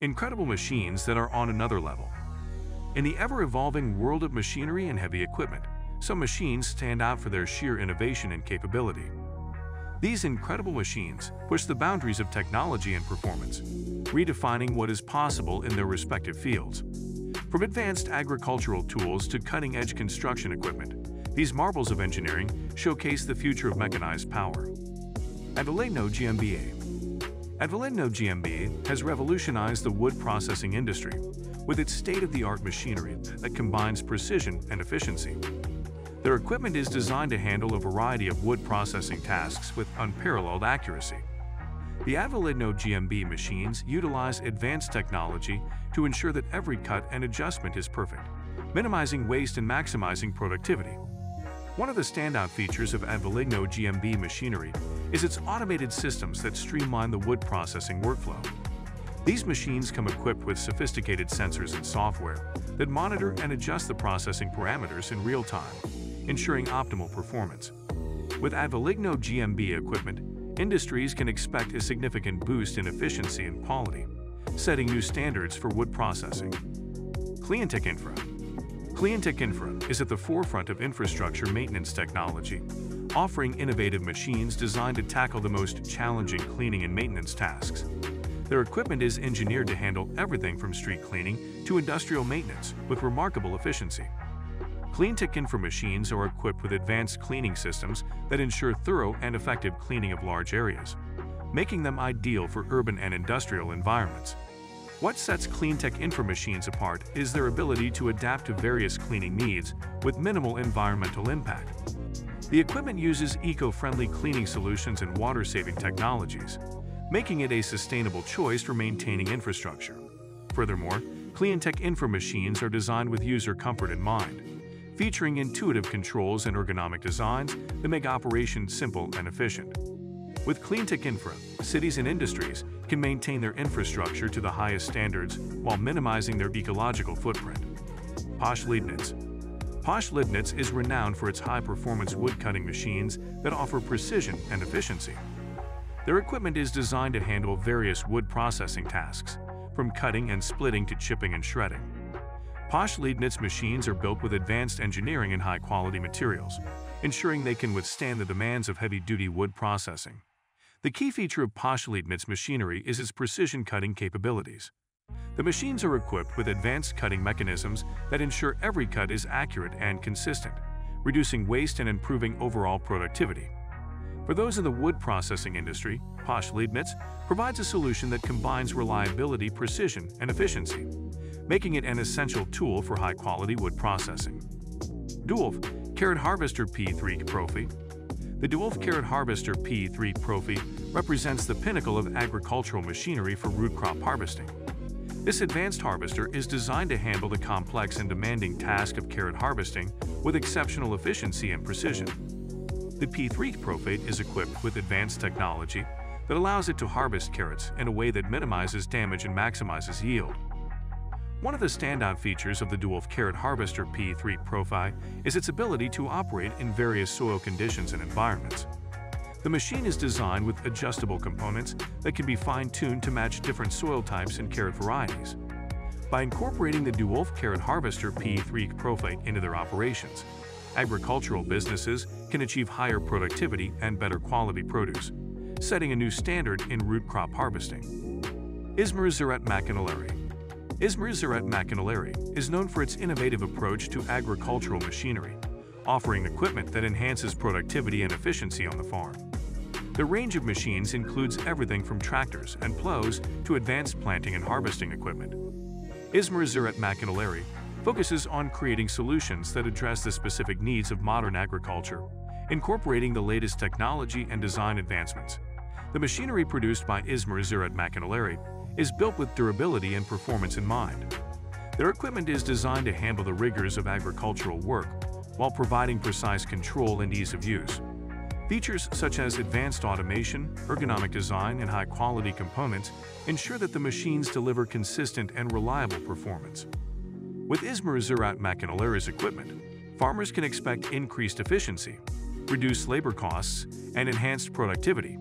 incredible machines that are on another level. In the ever-evolving world of machinery and heavy equipment, some machines stand out for their sheer innovation and capability. These incredible machines push the boundaries of technology and performance, redefining what is possible in their respective fields. From advanced agricultural tools to cutting-edge construction equipment, these marvels of engineering showcase the future of mechanized power. Adalo GMB. Adalo GMB has revolutionized the wood processing industry with its state-of-the-art machinery that combines precision and efficiency. Their equipment is designed to handle a variety of wood processing tasks with unparalleled accuracy. The Adalo GMB machines utilize advanced technology to ensure that every cut and adjustment is perfect, minimizing waste and maximizing productivity. One of the standout features of Adalo GMB machinery is its automated systems that streamline the wood processing workflow. These machines come equipped with sophisticated sensors and software that monitor and adjust the processing parameters in real time, ensuring optimal performance. With Adalo GMB equipment, industries can expect a significant boost in efficiency and quality, setting new standards for wood processing. Kench Infra. Kench Infra is at the forefront of infrastructure maintenance technology, offering innovative machines designed to tackle the most challenging cleaning and maintenance tasks. Their equipment is engineered to handle everything from street cleaning to industrial maintenance with remarkable efficiency. Kench Infra machines are equipped with advanced cleaning systems that ensure thorough and effective cleaning of large areas, making them ideal for urban and industrial environments. What sets Kench Infra machines apart is their ability to adapt to various cleaning needs with minimal environmental impact. The equipment uses eco-friendly cleaning solutions and water-saving technologies, making it a sustainable choice for maintaining infrastructure. Furthermore, Kench Infra machines are designed with user comfort in mind, featuring intuitive controls and ergonomic designs that make operations simple and efficient. With Kench Infra, cities and industries can maintain their infrastructure to the highest standards while minimizing their ecological footprint. Posh Lnet. Posh Lnet is renowned for its high-performance wood-cutting machines that offer precision and efficiency. Their equipment is designed to handle various wood processing tasks, from cutting and splitting to chipping and shredding. Posh Lnet's machines are built with advanced engineering and high-quality materials, ensuring they can withstand the demands of heavy-duty wood processing. The key feature of Posh Lnet's machinery is its precision cutting capabilities. The machines are equipped with advanced cutting mechanisms that ensure every cut is accurate and consistent, reducing waste and improving overall productivity. For those in the wood processing industry, Posh Lnet provides a solution that combines reliability, precision, and efficiency, making it an essential tool for high-quality wood processing. Dewolf Carrot Harvester P3 Profi. The Dewolf Carrot Harvester P3 Profi represents the pinnacle of agricultural machinery for root crop harvesting. This advanced harvester is designed to handle the complex and demanding task of carrot harvesting with exceptional efficiency and precision. The P3 Profi is equipped with advanced technology that allows it to harvest carrots in a way that minimizes damage and maximizes yield. One of the standout features of the Dewolf Carrot Harvester P3 Profi is its ability to operate in various soil conditions and environments. The machine is designed with adjustable components that can be fine-tuned to match different soil types and carrot varieties. By incorporating the Dewolf Carrot Harvester P3 Profi into their operations, agricultural businesses can achieve higher productivity and better quality produce, setting a new standard in root crop harvesting. Ismer Macchinellerie. Ismer Macchinellerie is known for its innovative approach to agricultural machinery, offering equipment that enhances productivity and efficiency on the farm. The range of machines includes everything from tractors and plows to advanced planting and harvesting equipment. Ismer Macchinellerie focuses on creating solutions that address the specific needs of modern agriculture, incorporating the latest technology and design advancements. The machinery produced by Ismer Macchinellerie is built with durability and performance in mind. Their equipment is designed to handle the rigors of agricultural work while providing precise control and ease of use. Features such as advanced automation, ergonomic design, and high-quality components ensure that the machines deliver consistent and reliable performance. With Ismer Macchinellerie's equipment, farmers can expect increased efficiency, reduced labor costs, and enhanced productivity,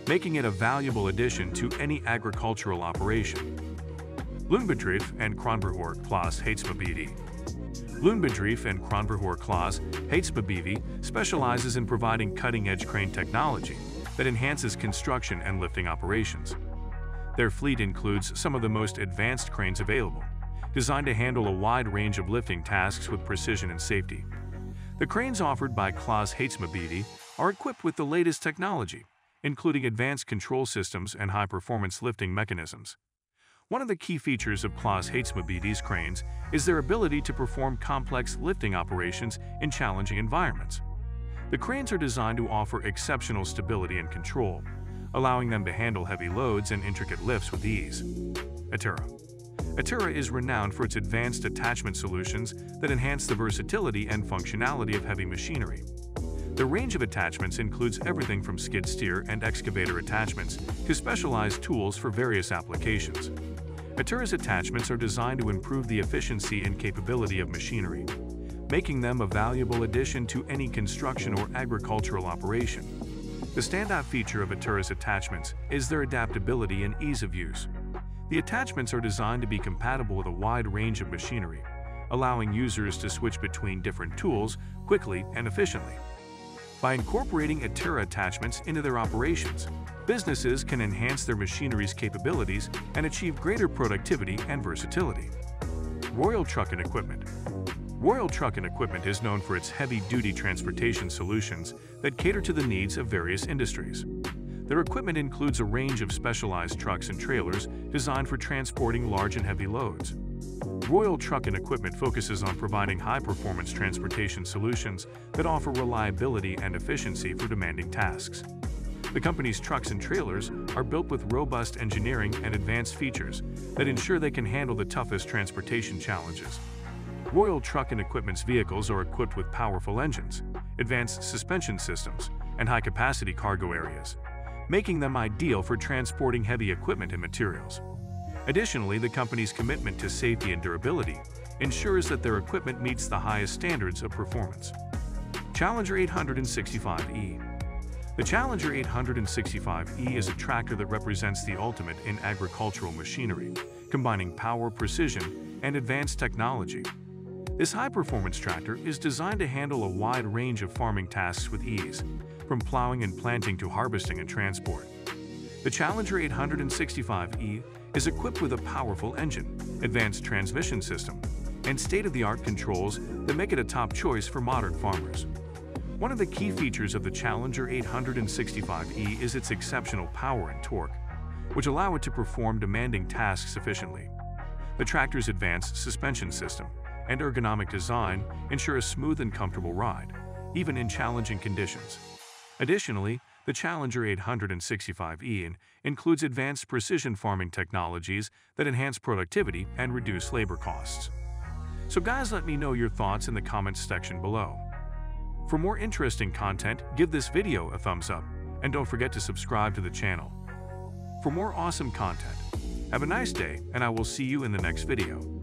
making it a valuable addition to any agricultural operation. Loonbedrijf and Kronberghoor Klaas Haatsma Loonbedrijf and Kronberghoor Klaas Haatsma specializes in providing cutting-edge crane technology that enhances construction and lifting operations. Their fleet includes some of the most advanced cranes available, designed to handle a wide range of lifting tasks with precision and safety. The cranes offered by Klaas Haatsma are equipped with the latest technology, including advanced control systems and high-performance lifting mechanisms. One of the key features of Klaas Haatsma cranes is their ability to perform complex lifting operations in challenging environments. The cranes are designed to offer exceptional stability and control, allowing them to handle heavy loads and intricate lifts with ease. Adalo is renowned for its advanced attachment solutions that enhance the versatility and functionality of heavy machinery. The range of attachments includes everything from skid steer and excavator attachments to specialized tools for various applications. Adalo's attachments are designed to improve the efficiency and capability of machinery, making them a valuable addition to any construction or agricultural operation. The standout feature of Adalo's attachments is their adaptability and ease of use. The attachments are designed to be compatible with a wide range of machinery, allowing users to switch between different tools quickly and efficiently. By incorporating Adalo attachments into their operations, businesses can enhance their machinery's capabilities and achieve greater productivity and versatility. Royal Truck and Equipment. Royal Truck and Equipment is known for its heavy-duty transportation solutions that cater to the needs of various industries. Their equipment includes a range of specialized trucks and trailers designed for transporting large and heavy loads. Royal Truck and Equipment focuses on providing high-performance transportation solutions that offer reliability and efficiency for demanding tasks. The company's trucks and trailers are built with robust engineering and advanced features that ensure they can handle the toughest transportation challenges. Royal Truck and Equipment's vehicles are equipped with powerful engines, advanced suspension systems, and high-capacity cargo areas, making them ideal for transporting heavy equipment and materials. Additionally, the company's commitment to safety and durability ensures that their equipment meets the highest standards of performance. Challenger 865E. The Challenger 865E is a tractor that represents the ultimate in agricultural machinery, combining power, precision, and advanced technology. This high-performance tractor is designed to handle a wide range of farming tasks with ease, from plowing and planting to harvesting and transport. The Challenger 865E is equipped with a powerful engine, advanced transmission system, and state-of-the-art controls that make it a top choice for modern farmers. One of the key features of the Challenger 865E is its exceptional power and torque, which allow it to perform demanding tasks efficiently. The tractor's advanced suspension system and ergonomic design ensure a smooth and comfortable ride, even in challenging conditions. Additionally, the Challenger 865E includes advanced precision farming technologies that enhance productivity and reduce labor costs. So guys, let me know your thoughts in the comments section below. For more interesting content, give this video a thumbs up, and don't forget to subscribe to the channel. For more awesome content, have a nice day, and I will see you in the next video.